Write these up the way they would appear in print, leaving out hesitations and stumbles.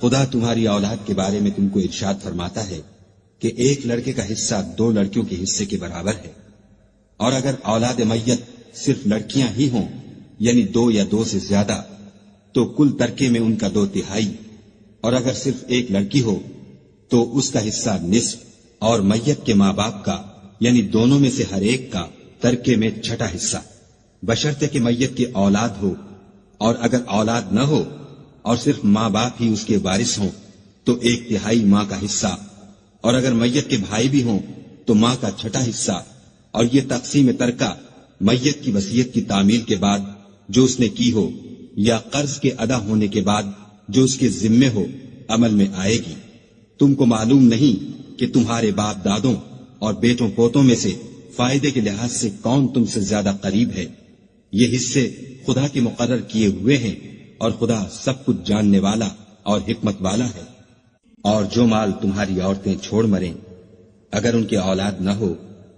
خدا تمہاری اولاد کے بارے میں تم کو ارشاد فرماتا ہے کہ ایک لڑکے کا حصہ 2 لڑکیوں کے حصے کے برابر ہے، اور اگر اولاد میت صرف لڑکیاں ہی ہوں یعنی 2 یا 2 سے زیادہ تو کل ترکے میں ان کا 2/3، اور اگر صرف ایک لڑکی ہو تو اس کا حصہ نصف، اور میت کے ماں باپ کا یعنی دونوں میں سے ہر ایک کا ترکے میں 6واں حصہ، بشرطے کہ میت کی اولاد ہو، اور اگر اولاد نہ ہو اور صرف ماں باپ ہی اس کے وارث ہوں تو 1/3 ماں کا حصہ، اور اگر میت کے بھائی بھی ہوں تو ماں کا 6واں حصہ، اور یہ تقسیم ترکہ میت کی وصیت کی تعمیل کے بعد جو اس نے کی ہو یا قرض کے ادا ہونے کے بعد جو اس کے ذمے ہو عمل میں آئے گی۔ تم کو معلوم نہیں کہ تمہارے باپ دادوں اور بیٹوں پوتوں میں سے فائدے کے لحاظ سے کون تم سے زیادہ قریب ہے؟ یہ حصے خدا کے مقرر کیے ہوئے ہیں، اور خدا سب کچھ جاننے والا اور حکمت والا ہے۔ اور جو مال تمہاری عورتیں چھوڑ مریں اگر ان کے اولاد نہ ہو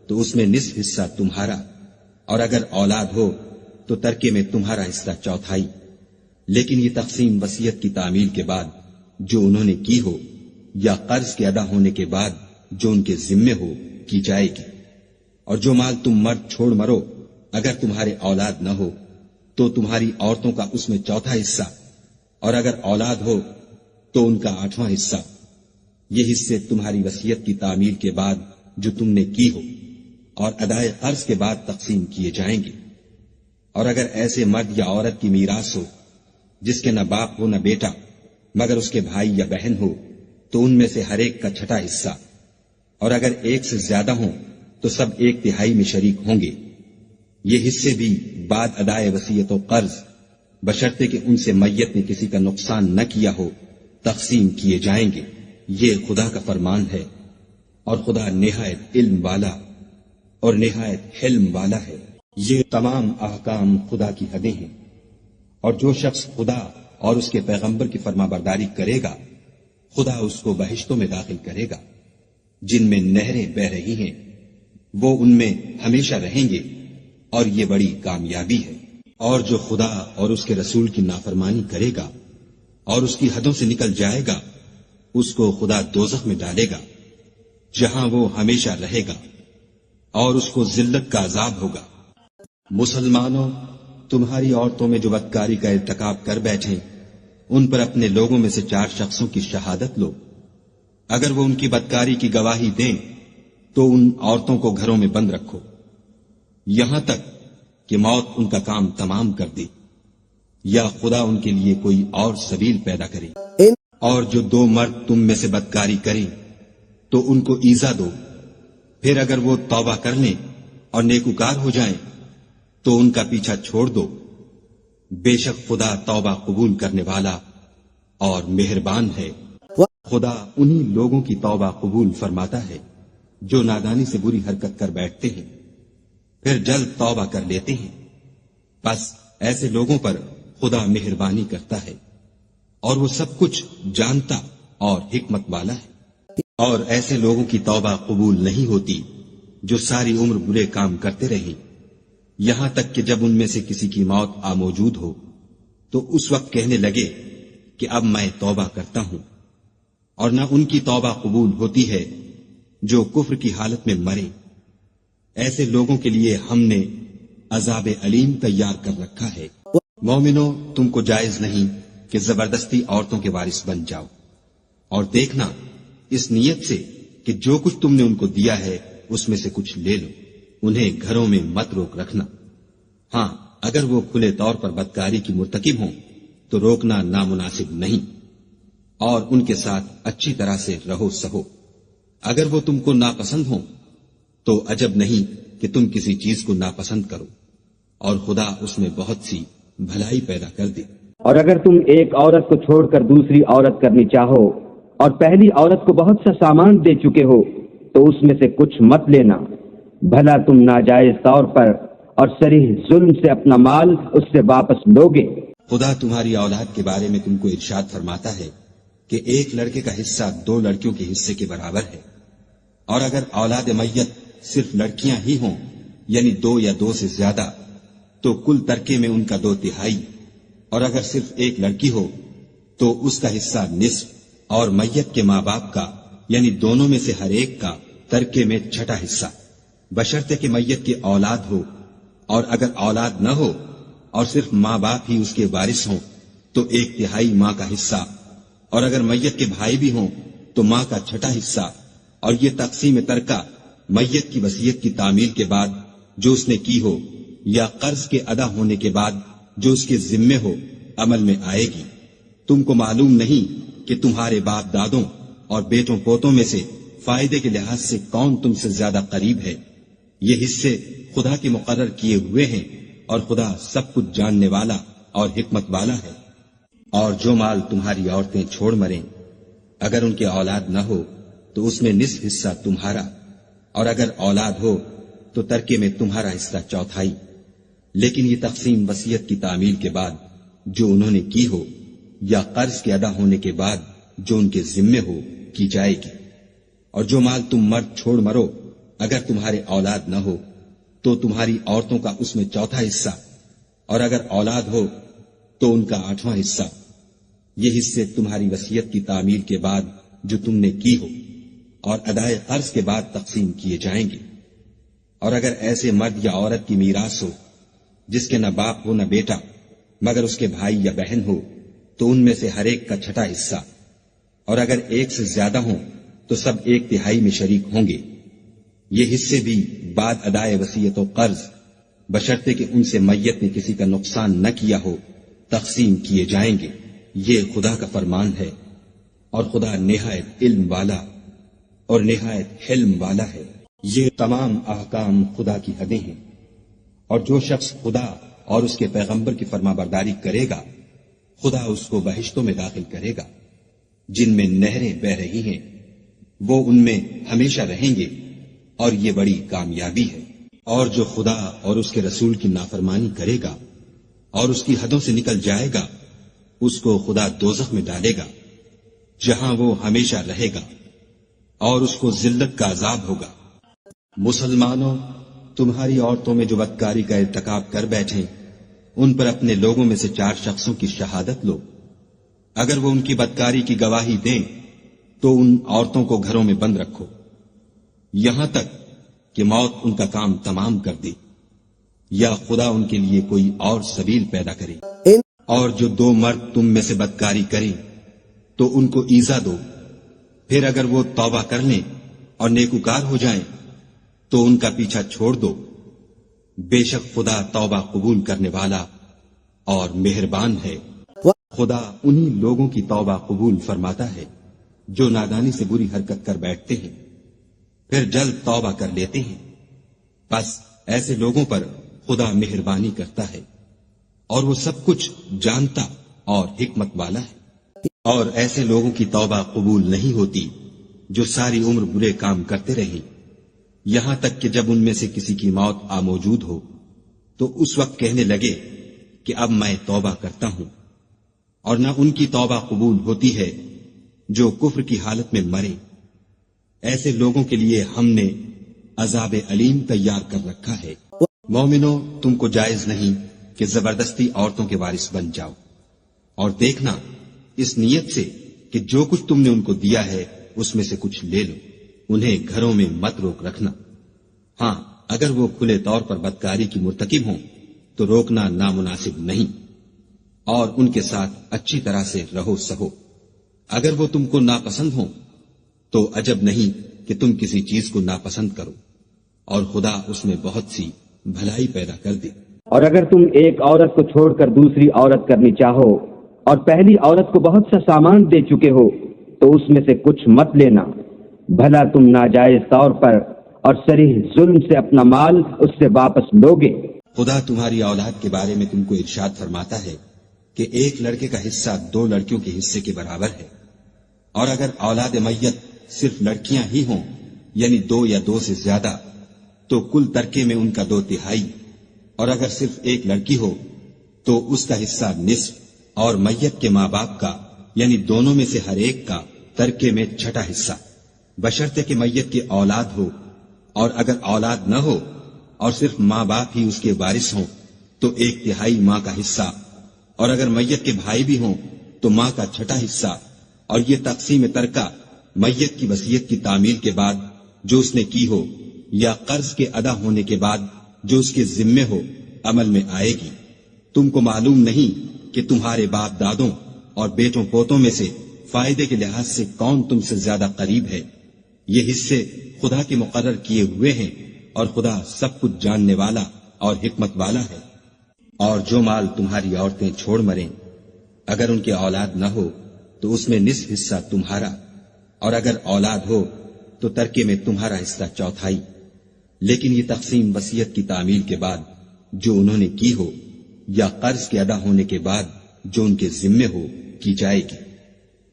تو اس میں نصف حصہ تمہارا، اور اگر اولاد ہو تو ترکے میں تمہارا حصہ 1/4، لیکن یہ تقسیم وصیت کی تعمیل کے بعد جو انہوں نے کی ہو یا قرض کے ادا ہونے کے بعد جو ان کے ذمے ہو کی جائے گی۔ اور جو مال تم مرد چھوڑ مرو اگر تمہارے اولاد نہ ہو تو تمہاری عورتوں کا اس میں 1/4 حصہ، اور اگر اولاد ہو تو ان کا 8واں حصہ۔ یہ حصے تمہاری وصیت کی تعمیل کے بعد جو تم نے کی ہو اور ادائے قرض کے بعد تقسیم کیے جائیں گے۔ اور اگر ایسے مرد یا عورت کی میراث ہو جس کے نہ باپ ہو نہ بیٹا مگر اس کے بھائی یا بہن ہو تو ان میں سے ہر ایک کا 6واں حصہ، اور اگر ایک سے زیادہ ہوں تو سب 1/3 میں شریک ہوں گے۔ یہ حصے بھی بعد ادائے وصیت و قرض بشرطے کہ ان سے میت نے کسی کا نقصان نہ کیا ہو تقسیم کیے جائیں گے۔ یہ خدا کا فرمان ہے، اور خدا نہایت علم والا اور نہایت حلم والا ہے۔ یہ تمام احکام خدا کی حدیں ہیں، اور جو شخص خدا اور اس کے پیغمبر کی فرما برداری کرے گا خدا اس کو بہشتوں میں داخل کرے گا جن میں نہریں بہ رہی ہیں، وہ ان میں ہمیشہ رہیں گے، اور یہ بڑی کامیابی ہے۔ اور جو خدا اور اس کے رسول کی نافرمانی کرے گا اور اس کی حدوں سے نکل جائے گا اس کو خدا دوزخ میں ڈالے گا جہاں وہ ہمیشہ رہے گا، اور اس کو ذلت کا عذاب ہوگا۔ مسلمانوں، تمہاری عورتوں میں جو بدکاری کا ارتکاب کر بیٹھیں ان پر اپنے لوگوں میں سے 4 شخصوں کی شہادت لو۔ اگر وہ ان کی بدکاری کی گواہی دیں تو ان عورتوں کو گھروں میں بند رکھو یہاں تک کہ موت ان کا کام تمام کر دے یا خدا ان کے لیے کوئی اور سبیل پیدا کرے۔ اور جو 2 مرد تم میں سے بدکاری کریں تو ان کو ایذا دو، پھر اگر وہ توبہ کر لیں اور نیکوکار ہو جائیں تو ان کا پیچھا چھوڑ دو، بے شک خدا توبہ قبول کرنے والا اور مہربان ہے۔ خدا انہی لوگوں کی توبہ قبول فرماتا ہے جو نادانی سے بری حرکت کر بیٹھتے ہیں پھر جلد توبہ کر لیتے ہیں، بس ایسے لوگوں پر خدا مہربانی کرتا ہے اور وہ سب کچھ جانتا اور حکمت والا ہے۔ اور ایسے لوگوں کی توبہ قبول نہیں ہوتی جو ساری عمر برے کام کرتے رہیں یہاں تک کہ جب ان میں سے کسی کی موت آ موجود ہو تو اس وقت کہنے لگے کہ اب میں توبہ کرتا ہوں، اور نہ ان کی توبہ قبول ہوتی ہے جو کفر کی حالت میں مرے۔ ایسے لوگوں کے لیے ہم نے عذاب علیم تیار کر رکھا ہے۔ مومنوں، تم کو جائز نہیں کہ زبردستی عورتوں کے وارث بن جاؤ، اور دیکھنا اس نیت سے کہ جو کچھ تم نے ان کو دیا ہے اس میں سے کچھ لے لو، انہیں گھروں میں مت روک رکھنا۔ ہاں، اگر وہ کھلے طور پر بدکاری کی مرتکب ہوں تو روکنا نامناسب نہیں، اور ان کے ساتھ اچھی طرح سے رہو سہو۔ اگر وہ تم کو ناپسند ہوں تو عجب نہیں کہ تم کسی چیز کو ناپسند کرو، اور خدا اس میں بہت سی بھلائی پیدا کر دے۔ اور اگر تم ایک عورت کو چھوڑ کر دوسری عورت کرنی چاہو اور پہلی عورت کو بہت سا سامان دے چکے ہو تو اس میں سے کچھ مت لینا، بھلا تم ناجائز طور پر اور صریح ظلم سے اپنا مال اس سے واپس لوگے۔ خدا تمہاری اولاد کے بارے میں تم کو ارشاد فرماتا ہے کہ ایک لڑکے کا حصہ 2 لڑکیوں کے حصے کے برابر ہے، اور اگر اولاد میت صرف لڑکیاں ہی ہوں یعنی 2 یا 2 سے زیادہ تو کل ترکے میں ان کا 2/3، اور اگر صرف ایک لڑکی ہو تو اس کا حصہ نصف، اور میت کے ماں باپ کا یعنی دونوں میں سے ہر ایک کا ترکے میں چھٹا حصہ، بشرطے کہ میت کی اولاد ہو، اور اگر اولاد نہ ہو اور صرف ماں باپ ہی اس کے وارث ہوں تو 1/3 ماں کا حصہ، اور اگر میت کے بھائی بھی ہوں تو ماں کا چھٹا حصہ، اور یہ تقسیم ترکہ میت کی وصیت کی تعمیل کے بعد جو اس نے کی ہو یا قرض کے ادا ہونے کے بعد جو اس کے ذمے ہو عمل میں آئے گی۔ تم کو معلوم نہیں کہ تمہارے باپ دادوں اور بیٹوں پوتوں میں سے فائدے کے لحاظ سے کون تم سے زیادہ قریب ہے، یہ حصے خدا کے مقرر کیے ہوئے ہیں، اور خدا سب کچھ جاننے والا اور حکمت والا ہے۔ اور جو مال تمہاری عورتیں چھوڑ مریں، اگر ان کے اولاد نہ ہو تو اس میں نصف حصہ تمہارا، اور اگر اولاد ہو تو ترکے میں تمہارا حصہ 1/4، لیکن یہ تقسیم وصیت کی تعمیل کے بعد جو انہوں نے کی ہو یا قرض کے ادا ہونے کے بعد جو ان کے ذمے ہو کی جائے گی۔ اور جو مال تم مرد چھوڑ مرو، اگر تمہارے اولاد نہ ہو تو تمہاری عورتوں کا اس میں 1/4 حصہ، اور اگر اولاد ہو تو ان کا 8واں حصہ۔ یہ حصے تمہاری وصیت کی تعمیل کے بعد جو تم نے کی ہو اور ادائے قرض کے بعد تقسیم کیے جائیں گے۔ اور اگر ایسے مرد یا عورت کی میراث ہو جس کے نہ باپ ہو نہ بیٹا مگر اس کے بھائی یا بہن ہو تو ان میں سے ہر ایک کا چھٹا حصہ، اور اگر ایک سے زیادہ ہوں تو سب 1/3 میں شریک ہوں گے۔ یہ حصے بھی بعد ادائے وصیت و قرض بشرطے کہ ان سے میت نے کسی کا نقصان نہ کیا ہو تقسیم کیے جائیں گے۔ یہ خدا کا فرمان ہے، اور خدا نہایت علم والا اور نہایت حلم والا ہے۔ یہ تمام احکام خدا کی حدیں ہیں، اور جو شخص خدا اور اس کے پیغمبر کی فرما برداری کرے گا خدا اس کو بہشتوں میں داخل کرے گا جن میں نہریں بہ رہی ہیں، وہ ان میں ہمیشہ رہیں گے، اور یہ بڑی کامیابی ہے۔ اور جو خدا اور اس کے رسول کی نافرمانی کرے گا اور اس کی حدوں سے نکل جائے گا اس کو خدا دوزخ میں ڈالے گا جہاں وہ ہمیشہ رہے گا، اور اس کو ذلت کا عذاب ہوگا۔ مسلمانوں، تمہاری عورتوں میں جو بدکاری کا ارتکاب کر بیٹھیں ان پر اپنے لوگوں میں سے 4 شخصوں کی شہادت لو۔ اگر وہ ان کی بدکاری کی گواہی دیں تو ان عورتوں کو گھروں میں بند رکھو یہاں تک کہ موت ان کا کام تمام کر دے یا خدا ان کے لیے کوئی اور سبیل پیدا کرے۔ اور جو 2 مرد تم میں سے بدکاری کریں تو ان کو ایذا دو، پھر اگر وہ توبہ کر لیں اور نیکوکار ہو جائیں تو ان کا پیچھا چھوڑ دو، بے شک خدا توبہ قبول کرنے والا اور مہربان ہے۔ خدا انہی لوگوں کی توبہ قبول فرماتا ہے جو نادانی سے بری حرکت کر بیٹھتے ہیں پھر جلد توبہ کر لیتے ہیں، بس ایسے لوگوں پر خدا مہربانی کرتا ہے اور وہ سب کچھ جانتا اور حکمت والا ہے۔ اور ایسے لوگوں کی توبہ قبول نہیں ہوتی جو ساری عمر برے کام کرتے رہیں یہاں تک کہ جب ان میں سے کسی کی موت آ موجود ہو تو اس وقت کہنے لگے کہ اب میں توبہ کرتا ہوں، اور نہ ان کی توبہ قبول ہوتی ہے جو کفر کی حالت میں مرے۔ ایسے لوگوں کے لیے ہم نے عذاب علیم تیار کر رکھا ہے۔ مومنو، تم کو جائز نہیں کہ زبردستی عورتوں کے وارث بن جاؤ، اور دیکھنا اس نیت سے کہ جو کچھ تم نے ان کو دیا ہے اس میں سے کچھ لے لو، انہیں گھروں میں مت روک رکھنا۔ ہاں، اگر وہ کھلے طور پر بدکاری کی مرتکب ہوں تو روکنا نامناسب نہیں، اور ان کے ساتھ اچھی طرح سے رہو سہو۔ اگر وہ تم کو ناپسند ہوں تو عجب نہیں کہ تم کسی چیز کو ناپسند کرو، اور خدا اس میں بہت سی بھلائی پیدا کر دے۔ اور اگر تم ایک عورت کو چھوڑ کر دوسری عورت کرنی چاہو اور پہلی عورت کو بہت سا سامان دے چکے ہو تو اس میں سے کچھ مت لینا، بھلا تم ناجائز طور پر اور صریح ظلم سے اپنا مال اس سے واپس لوگے۔ خدا تمہاری اولاد کے بارے میں تم کو ارشاد فرماتا ہے کہ ایک لڑکے کا حصہ 2 لڑکیوں کے حصے کے برابر ہے، اور اگر اولاد میت صرف لڑکیاں ہی ہوں یعنی 2 یا 2 سے زیادہ تو کل ترکے میں ان کا 2/3، اور اگر صرف ایک لڑکی ہو تو اس کا حصہ نصف، اور میت کے ماں باپ کا یعنی دونوں میں سے ہر ایک کا ترکے میں چھٹا حصہ، بشرطے کہ میت کی اولاد ہو، اور اگر اولاد نہ ہو اور صرف ماں باپ ہی اس کے وارث ہوں تو 1/3 ماں کا حصہ، اور اگر میت کے بھائی بھی ہوں تو ماں کا چھٹا حصہ، اور یہ تقسیم ترکہ میت کی وصیت کی تعمیل کے بعد جو اس نے کی ہو یا قرض کے ادا ہونے کے بعد جو اس کے ذمے ہو عمل میں آئے گی۔ تم کو معلوم نہیں کہ تمہارے باپ دادوں اور بیٹوں پوتوں میں سے فائدے کے لحاظ سے کون تم سے زیادہ قریب ہے؟ یہ حصے خدا کے مقرر کیے ہوئے ہیں اور خدا سب کچھ جاننے والا اور حکمت والا ہے۔ اور جو مال تمہاری عورتیں چھوڑ مریں اگر ان کے اولاد نہ ہو تو اس میں نصف حصہ تمہارا، اور اگر اولاد ہو تو ترکے میں تمہارا حصہ چوتھائی، لیکن یہ تقسیم وصیت کی تعمیل کے بعد جو انہوں نے کی ہو یا قرض کے ادا ہونے کے بعد جو ان کے ذمے ہو کی جائے گی۔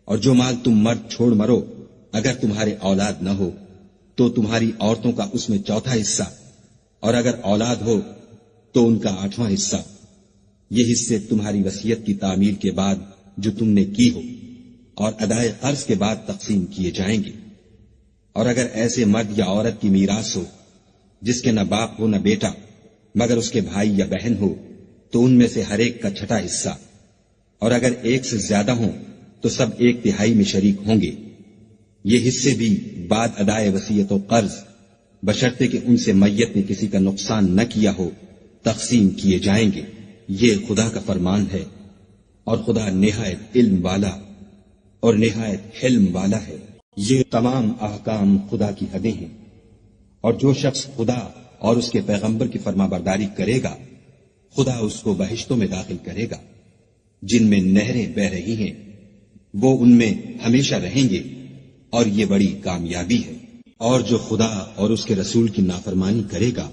اور جو مال تم مرد چھوڑ مرو اگر تمہارے اولاد نہ ہو تو تمہاری عورتوں کا اس میں چوتھا حصہ، اور اگر اولاد ہو تو ان کا 8واں حصہ۔ یہ حصے تمہاری وصیت کی تعمیل کے بعد جو تم نے کی ہو اور ادائے قرض کے بعد تقسیم کیے جائیں گے۔ اور اگر ایسے مرد یا عورت کی میراث ہو جس کے نہ باپ ہو نہ بیٹا مگر اس کے بھائی یا بہن ہو تو ان میں سے ہر ایک کا 6واں حصہ، اور اگر ایک سے زیادہ ہوں تو سب 1/3 میں شریک ہوں گے۔ یہ حصے بھی بعد ادائے وصیت و قرض بشرطے کہ ان سے میت نے کسی کا نقصان نہ کیا ہو تقسیم کیے جائیں گے۔ یہ خدا کا فرمان ہے، اور خدا نہایت علم والا اور نہایت حلم والا ہے۔ یہ تمام احکام خدا کی حدیں ہیں، اور جو شخص خدا اور اس کے پیغمبر کی فرما برداری کرے گا خدا اس کو بہشتوں میں داخل کرے گا جن میں نہریں بہ رہی ہیں، وہ ان میں ہمیشہ رہیں گے، اور یہ بڑی کامیابی ہے۔ اور جو خدا اور اس کے رسول کی نافرمانی کرے گا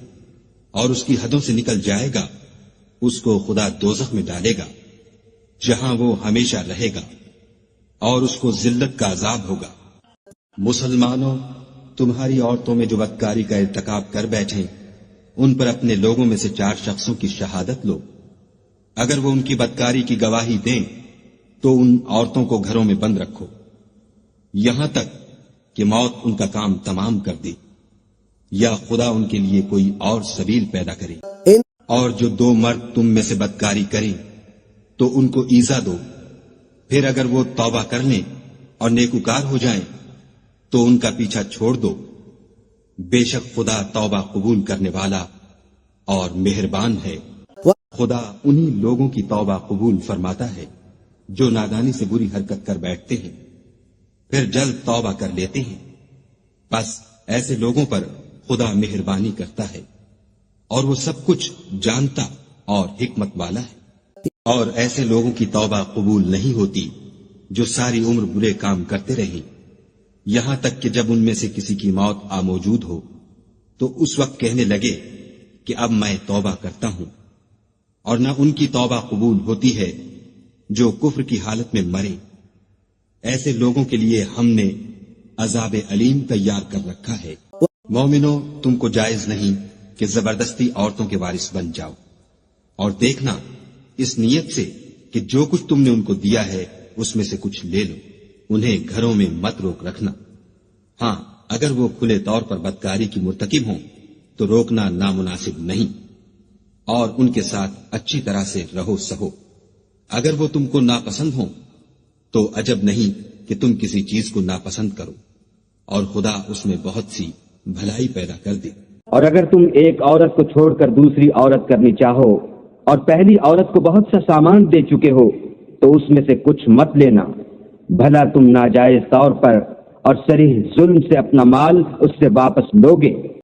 اور اس کی حدوں سے نکل جائے گا اس کو خدا دوزخ میں ڈالے گا جہاں وہ ہمیشہ رہے گا، اور اس کو ذلت کا عذاب ہوگا۔ مسلمانوں، تمہاری عورتوں میں جو بدکاری کا ارتکاب کر بیٹھیں ان پر اپنے لوگوں میں سے 4 شخصوں کی شہادت لو۔ اگر وہ ان کی بدکاری کی گواہی دیں تو ان عورتوں کو گھروں میں بند رکھو یہاں تک کہ موت ان کا کام تمام کر دے یا خدا ان کے لیے کوئی اور سبیل پیدا کرے۔ اور جو 2 مرد تم میں سے بدکاری کریں تو ان کو ایذا دو، پھر اگر وہ توبہ کر لیں اور نیکوکار ہو جائیں تو ان کا پیچھا چھوڑ دو۔ بے شک خدا توبہ قبول کرنے والا اور مہربان ہے۔ خدا انہی لوگوں کی توبہ قبول فرماتا ہے جو نادانی سے بری حرکت کر بیٹھتے ہیں پھر جلد توبہ کر لیتے ہیں، بس ایسے لوگوں پر خدا مہربانی کرتا ہے اور وہ سب کچھ جانتا اور حکمت والا ہے۔ اور ایسے لوگوں کی توبہ قبول نہیں ہوتی جو ساری عمر برے کام کرتے رہیں یہاں تک کہ جب ان میں سے کسی کی موت آ موجود ہو تو اس وقت کہنے لگے کہ اب میں توبہ کرتا ہوں۔ اور نہ ان کی توبہ قبول ہوتی ہے جو کفر کی حالت میں مرے۔ ایسے لوگوں کے لیے ہم نے عذاب علیم تیار کر رکھا ہے۔ مومنو، تم کو جائز نہیں کہ زبردستی عورتوں کے وارث بن جاؤ، اور دیکھنا اس نیت سے کہ جو کچھ تم نے ان کو دیا ہے اس میں سے کچھ لے لو۔ انہیں گھروں میں مت روک رکھنا، ہاں اگر وہ کھلے طور پر بدکاری کی مرتکب ہوں تو روکنا نامناسب نہیں، اور ان کے ساتھ اچھی طرح سے رہو سہو۔ اگر وہ تم کو ناپسند ہوں تو عجب نہیں کہ تم کسی چیز کو ناپسند کرو، اور خدا اس میں بہت سی بھلائی پیدا کر دے۔ اور اگر تم ایک عورت کو چھوڑ کر دوسری عورت کرنی چاہو اور پہلی عورت کو بہت سا سامان دے چکے ہو تو اس میں سے کچھ مت لینا، بھلا تم ناجائز طور پر اور صریح ظلم سے اپنا مال اس سے واپس لوگے۔